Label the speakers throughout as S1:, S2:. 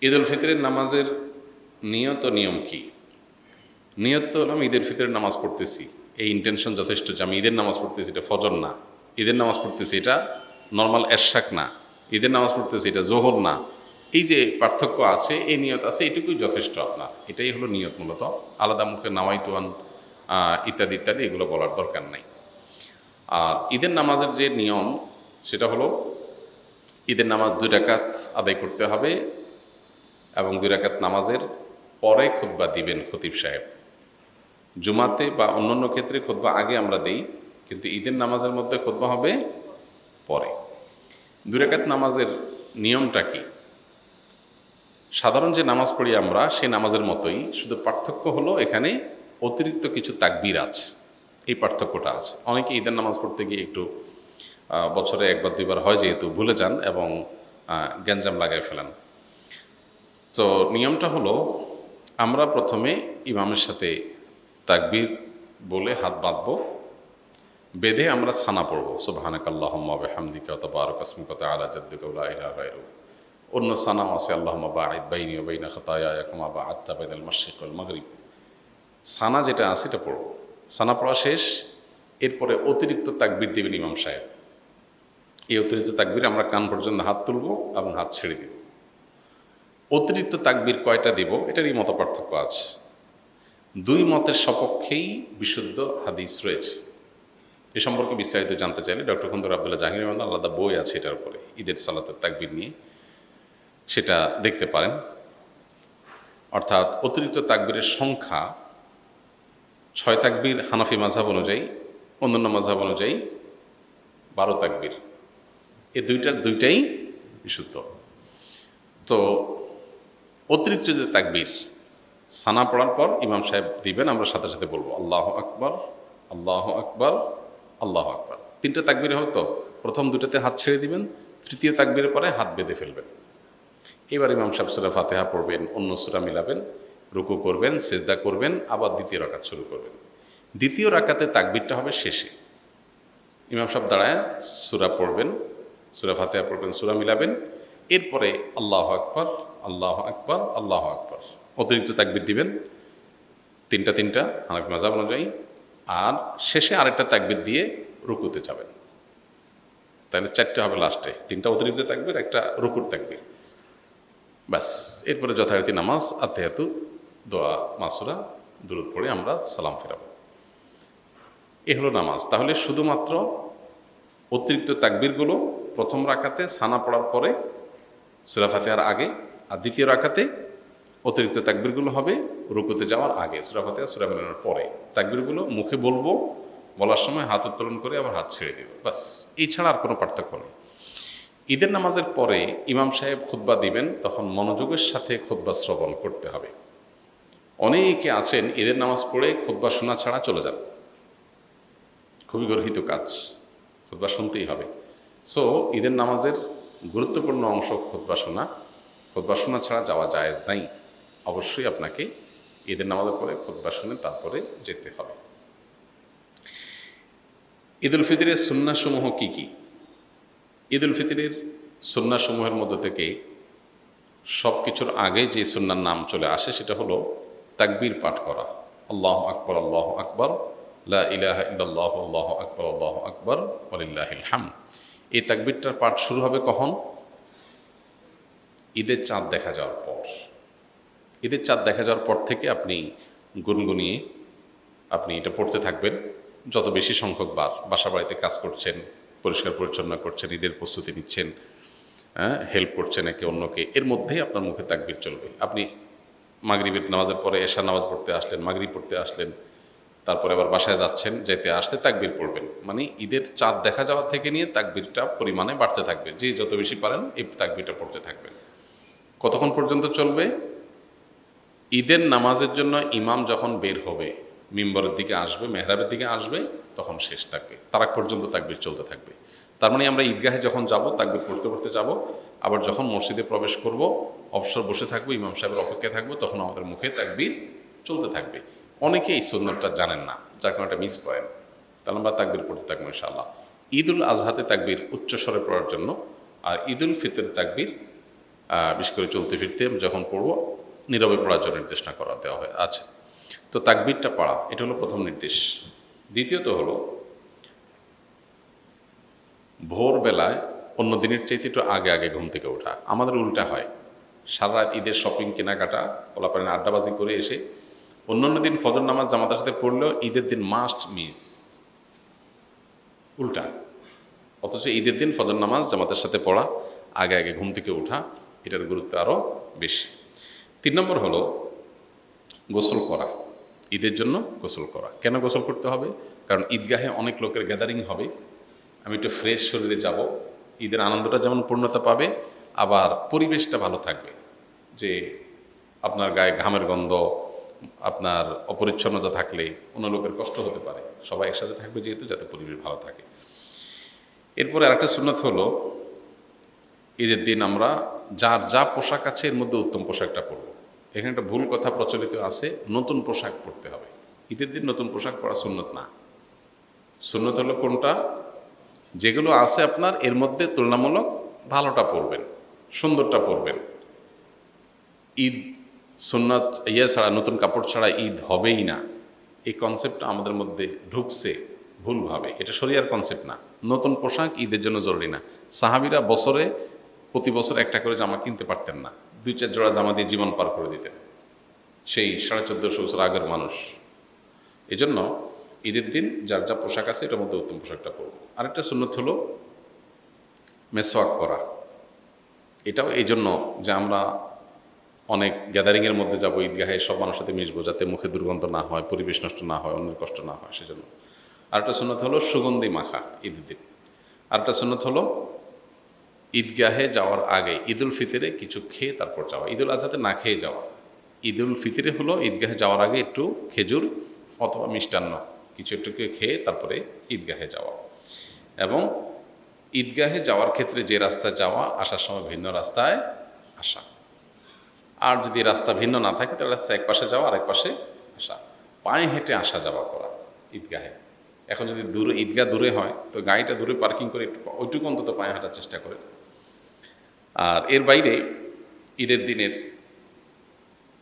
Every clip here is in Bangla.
S1: ঈদ উল ফিতরের নামাজের নিয়ত ও নিয়ম কি? নিয়ত তো হলাম ঈদের ফিতরের নামাজ পড়তেছি, এই ইন্টেনশন যথেষ্ট যে আমি ঈদের নামাজ পড়তেছি, এটা ফজর না। ঈদের নামাজ পড়তেছি, এটা নর্মাল এরশাক না। ঈদের নামাজ পড়তেছি, এটা জোহর না। এই যে পার্থক্য আছে, এই নিয়ত আছে, এটুকুই যথেষ্ট আপনার। এটাই হলো নিয়ত মূলত। আলাদা মুখে নাওয়াইতুয়ান ইত্যাদি ইত্যাদি এগুলো বলার দরকার নাই। আর ঈদের নামাজের যে নিয়ম, সেটা হলো ঈদের নামাজ 2 রাকাত আদায় করতে হবে এবং 2 রাকাত নামাজের পরে খুতবা দিবেন খতিব সাহেব। জুমাতে বা অন্যান্য ক্ষেত্রে খুতবা আগে আমরা দেই, কিন্তু ঈদের নামাজের মধ্যে খুতবা হবে পরে। 2 রাকাত নামাজের নিয়মটা কি? সাধারণ যে নামাজ পড়ি আমরা সেই নামাজের মতোই, শুধু পার্থক্য হলো এখানে অতিরিক্ত কিছু তাকবীর আছে, এই পার্থক্যটা আছে। অনেকে ঈদের নামাজ পড়তে গিয়ে একটু বছরে 1 বার 2 বার হয় যেহেতু ভুলে যান এবং গ্যাঞ্জাম লাগাই ফেলেন। তো নিয়মটা হলো, আমরা প্রথমে ইমামের সাথে তাকবীর বলে হাত বাঁধব, বেঁধে আমরা সানা পড়ব, সুবহানাকাল্লাহুম্মা ওয়া বিহামদিকা ওয়া তাবারাকা ইসমুকা ওয়া তাআলা জাদ্দুকা ওয়া লা ইলাহা গায়রুক। অন্য সানাও আছে, আল্লাহুম্মা বাঈদ বাইনি ওয়া বাইনা খাতায়ায়া কামা বা'আদতা বাইনাল মাশরিক ওয়াল মাগরিব। সানা যেটা আছে এটা পড়ব। সানা পড়া শেষ, এরপরে অতিরিক্ত তাকবীর দেবেন ইমাম সাহেব। এই অতিরিক্ত তাকবীর আমরা কান পর্যন্ত হাত তুলব এবং হাত ছেড়ে দেব। অতিরিক্ত তাকবীর কয়টা দেব এটারই মত পার্থক্য আছে। 2 মতের সপক্ষেই বিশুদ্ধ হাদিস রয়েছে। এ সম্পর্কে বিস্তারিত জানতে চাইলে ডক্টর খন্দকার আব্দুল্লাহ জাহাঙ্গীর আলাদা বই আছে এটার উপরে, ঈদের সালাতের তাকবীর নিয়ে, সেটা দেখতে পারেন। অর্থাৎ অতিরিক্ত তাকবীরের সংখ্যা 6 তাকবীর হানাফি মাযহাব অনুযায়ী, অন্যান্য মাযহাব অনুযায়ী 12 তাকবীর। এই দুইটাই বিশুদ্ধ। তো অতিরিক্ত যে তাকবীর সানা পড়ার পর ইমাম সাহেব দিবেন, আমরা সাথে সাথে বলবো আল্লাহু আকবার, আল্লাহু আকবার, আল্লাহু আকবার। 3টা তাকবীর হবে তো, প্রথম 2টাতে হাত ছেড়ে দিবেন, তৃতীয় তাকবীরের পরে হাত বেঁধে ফেলবেন। এবার ইমাম সাহেব সূরা ফাতিহা পড়বেন, অন্য সূরা মিলাবেন, রুকু করবেন, সিজদা করবেন, আবার দ্বিতীয় রাকাত শুরু করবেন। দ্বিতীয় রাকাতে তাকবীরটা হবে শেষে। ইমাম সাহেব দাঁড়ায় সূরা পড়বেন, সূরা ফাতিহা পড়বেন, সূরা মিলাবেন, এরপরে আল্লাহু আকবার, আল্লাহু আকবার, আল্লাহু আকবার, অতিরিক্ত তাকবীর দিবেন 3টা হানাফি মাযহাব অনুযায়ী, আর শেষে আরেকটা তাকবীর দিয়ে রুকুতে যাবেন। তাহলে 4টে হবে লাস্টে, 3টা অতিরিক্ত তাকবীর, একটা রুকুর তাকবীর, ব্যাস। এরপরে যথারীতি নামাজ, আত্তাহিয়াতু, দোয়া, মাসুরা, দুরূদ পড়ে আমরা সালাম ফেরাবো। এ হলো নামাজ। তাহলে শুধুমাত্র অতিরিক্ত তাকবীরগুলো প্রথম রাকাতে সানা পড়ার পরে সূরা ফাতিহার আগে, আর দ্বিতীয় রাকাতে অতিরিক্ত তাকবীরগুলো হবে রুকুতে যাওয়ার আগে, সূরা ফাতিহা সূরা মিলানোর পরে। তাকবীরগুলো মুখে বলবো, বলার সময় হাত উত্তোলন করে আবার হাত ছেড়ে দেব, বাস। এই ছাড়া আর কোনো পার্থক্য নেই। ঈদের নামাজের পরে ইমাম সাহেব খুতবা দিবেন, তখন মনোযোগের সাথে খুতবা শ্রবণ করতে হবে। অনেকে আছেন ঈদের নামাজ পড়ে খুতবা শোনা ছাড়া চলে যান, খুবই গর্হিত কাজ, খুতবা শুনতেই হবে। সো ঈদের নামাজের গুরুত্বপূর্ণ অংশ খুতবা শোনা, খুতবা শোনা ছাড়া যাওয়া জায়েজ নাই। অবশ্যই আপনাকে ঈদের নামাজের পরে খুতবা শুনে তারপরে যেতে হবে। ঈদ উল ফিতরের সুন্নাহসমূহ কি কি? ঈদ উল ফিতরের সুন্নাহসমূহের মধ্য থেকে সব কিছুর আগে যে সুন্নার নাম চলে আসে সেটা হলো তাকবীর পাঠ করা, আল্লাহু আকবার, আল্লাহু আকবার, লা ইলাহা ইল্লাল্লাহু, আল্লাহু আকবার, আল্লাহু আকবার, ওয়ালিল্লাহিল হামদ। এই তাকবীরটার পাঠ শুরু হবে কখন? ঈদের চাঁদ দেখা যাওয়ার পর। ঈদের চাঁদ দেখা যাওয়ার পর থেকে আপনি গুনগুনিয়ে আপনি এটা পড়তে থাকবেন যত বেশি সংখ্যক বার। বাসা বাড়িতে কাজ করছেন, পরিষ্কার পরিচ্ছন্ন করছেন, ঈদের প্রস্তুতি নিচ্ছেন, হেল্প করছেন একে অন্যকে, এর মধ্যেই আপনার মুখে তাকবীর চলবে। আপনি মাগরিবের নামাজের পরে এশা নামাজ পড়তে আসলেন, মাগরিব পড়তে আসলেন, তারপরে আবার বাসায় যাচ্ছেন, যেতে আসতে তাকবীর পড়বেন। মানে ঈদের চাঁদ দেখা যাওয়া থেকে নিয়ে তাকবীরটা পরিমাণে বাড়তে থাকবে, যে যত বেশি পারেন এই তাকবীরটা পড়তে থাকবেন। কতক্ষণ পর্যন্ত চলবে? ঈদের নামাজের জন্য ইমাম যখন বের হবে, মিম্বরের দিকে আসবে, মেহরাবের দিকে আসবে, তখন শেষ থাকবে, তার আগ পর্যন্ত তাকবীর চলতে থাকবে। তার মানে আমরা ঈদগাহে যখন যাব তাকবীর পড়তে পড়তে যাব, আবার যখন মসজিদে প্রবেশ করব অবসর বসে থাকবো, ইমাম সাহেবের অপেক্ষায় থাকবো, তখন আমাদের মুখে তাকবীর চলতে থাকবে। অনেকে এই সুন্নতটা জানেন না, যার কারণে এটা মিস করেন। তাহলে আমরা তাকবীর পড়তে থাকবো ইনশাআল্লাহ। ঈদ উল আজহাতে তাকবীর উচ্চস্বরে পড়ার জন্য, আর ঈদ উল ফিতর তাকবীর বিশেষ করে চলতে ফিরতে যখন পড়বো নীরবে পড়ার জন্য নির্দেশনা করা দেওয়া হয় আছে। তো তাকবীরটা পড়া এটা হলো প্রথম নির্দেশ। দ্বিতীয়ত হলো ভোরবেলায় অন্য দিনের চাইতে একটু আগে আগে ঘুম থেকে ওঠা। আমাদের উল্টা হয়, সারা রাত ঈদের শপিং কেনাকাটা পোলাপানের আড্ডাবাজি করে এসে অন্যান্য দিন ফজর নামাজ জামাতের সাথে পড়লেও ঈদের দিন মাস্ট মিস, উল্টা। অথচ ঈদের দিন ফজর নামাজ জামাতের সাথে পড়া, আগে আগে ঘুম থেকে ওঠা, এটার গুরুত্ব আরও বেশি। 3 নম্বর হলো গোসল করা। ঈদের জন্য গোসল করা। কেন গোসল করতে হবে? কারণ ঈদগাহে অনেক লোকের গ্যাদারিং হবে, আমি একটু ফ্রেশ শরীরে যাব, ঈদের আনন্দটা যেমন পূর্ণতা পাবে, আবার পরিবেশটা ভালো থাকবে। যে আপনার গায়ে ঘামের গন্ধ, আপনার অপরিচ্ছন্নতা থাকলে অন্য লোকের কষ্ট হতে পারে। সবাই একসাথে থাকবে যেহেতু, যাতে পরিবেশ ভালো থাকে। এরপরে আরেকটা সুন্নাত হলো ঈদের দিন আমরা যার যা পোশাক আছে এর মধ্যে উত্তম পোশাকটা পরব। এখানে একটা ভুল কথা প্রচলিত আছে, নতুন পোশাক পরতে হবে। ঈদের দিন নতুন পোশাক পরা সুন্নত না। সুন্নত হলো কোনটা? যেগুলো আছে আপনার এর মধ্যে তুলনামূলক ভালোটা পরবেন, সুন্দরটা পরবেন। ঈদ সুন্নত ছাড়া, নতুন কাপড় ছাড়া ঈদ হবেই না, এই কনসেপ্টটা আমাদের মধ্যে ঢুকছে ভুলভাবে। এটা শরিয়ার কনসেপ্ট না। নতুন পোশাক ঈদের জন্য জরুরি না। সাহাবীরা প্রতি বছর একটা করে জামা কিনতে পারতেন না, 2-4 জোড়া জামা দিয়ে জীবন পার করে দিতেন সেই 1450 বছর আগের মানুষ। এজন্য ঈদের দিন যার যা পোশাক আছে এটার মধ্যে উত্তম পোশাকটা পরব। আরেকটা সুন্নত হলো মেসওয়াক করা। এটাও এই জন্য যে আমরা অনেক গ্যাদারিংয়ের মধ্যে যাব, ঈদগাহে সব মানুষের সাথে মিশবো, যাতে মুখে দুর্গন্ধ না হয়, পরিবেশ নষ্ট না হয়, অন্যের কষ্ট না হয়, সেজন্য। আরেকটা সুন্নত হলো সুগন্ধি মাখা ঈদের দিন। আরেকটা সুন্নত হলো ঈদগাহে যাওয়ার আগে ঈদুল ফিতরে কিছু খেয়ে তারপর যাওয়া, ঈদুল আজহাতে না খেয়ে যাওয়া। ঈদুল ফিতরে হলো ঈদগাহে যাওয়ার আগে একটু খেজুর অথবা মিষ্টান্ন কিছু একটু খেয়ে তারপরে ঈদগাহে যাওয়া। এবং ঈদগাহে যাওয়ার ক্ষেত্রে যে রাস্তায় যাওয়া, আসার সময় ভিন্ন রাস্তায় আসা। আর যদি রাস্তা ভিন্ন না থাকে তাহলে রাস্তা এক পাশে যাওয়া, আরেক পাশে আসা। পায়ে হেঁটে আসা যাওয়া করা ঈদগাহে। এখন যদি ঈদগাহ দূরে হয় তো গাড়িটা দূরে পার্কিং করে ওইটুকু অন্তত পায়ে হাঁটার চেষ্টা করে। আর এর বাইরে ঈদের দিনের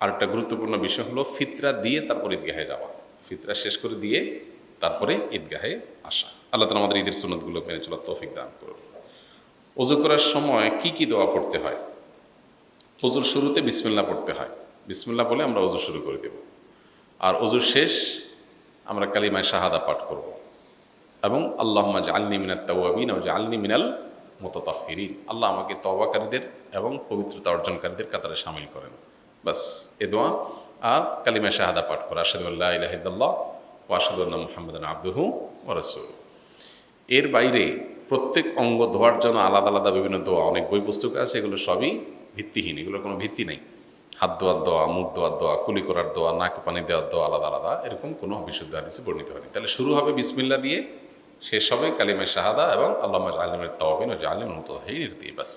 S1: আরেকটা গুরুত্বপূর্ণ বিষয় হলো ফিতরা দিয়ে তারপর ঈদগাহে যাওয়া। ফিতরা শেষ করে দিয়ে তারপরে ঈদগাহে আসা। আল্লাহ তাআলা আমাদের ঈদের সুন্নতগুলো মেনে চলার তৌফিক দান করুন। ওযু করার সময় কি কি দোয়া পড়তে হয়? ওযুর শুরুতে বিসমিল্লাহ পড়তে হয়। বিসমিল্লাহ বলে আমরা ওযু শুরু করে দেব। আর ওযুর শেষ আমরা কালিমায়ে শাহাদা পাঠ করব এবং আল্লাহুম্মা জাআলনি মিনাত তাওয়াবিন ওয়া জাআলনি মিনাল মুতাতাহহিরিন। আল্লাহ আমাকে তওবাকারীদের এবং পবিত্রতা অর্জনকারীদের কাতারে শামিল করেন। বাস এ দোয়া আর কালিমায়ে শাহাদা পাঠ করা, আশহাদু আল্লা ইলাহা ইল্লাল্লাহ ওয়া আশহাদু আন্না মুহাম্মাদান আবদুহু ওয়া রাসূলুহু। এর বাইরে প্রত্যেক অঙ্গ ধোয়ার জন্য আলাদা আলাদা বিভিন্ন দোয়া, অনেক বই পুস্তক আছে, এগুলো সবই ভিত্তিহীন, এগুলোর কোনো ভিত্তি নেই। হাত ধোয়ার দোয়া, মুখ ধোয়ার দোয়া, কুলি করার দোয়া, নাকে পানি দেওয়ার দোয়া আলাদা আলাদা, এরকম কোনো বিশুদ্ধ হাদিসে বর্ণিত হয়নি। তাহলে শুরু হবে বিসমিল্লাহ দিয়ে, শেষ হবে কালিমায়ে শাহাদা এবং আল্লাহুম্মা জাআলনি মিনাত তাওয়াবিন ওয়া জাআলনি মিনাল মুতাতাহহিরিন দিয়ে। বাস।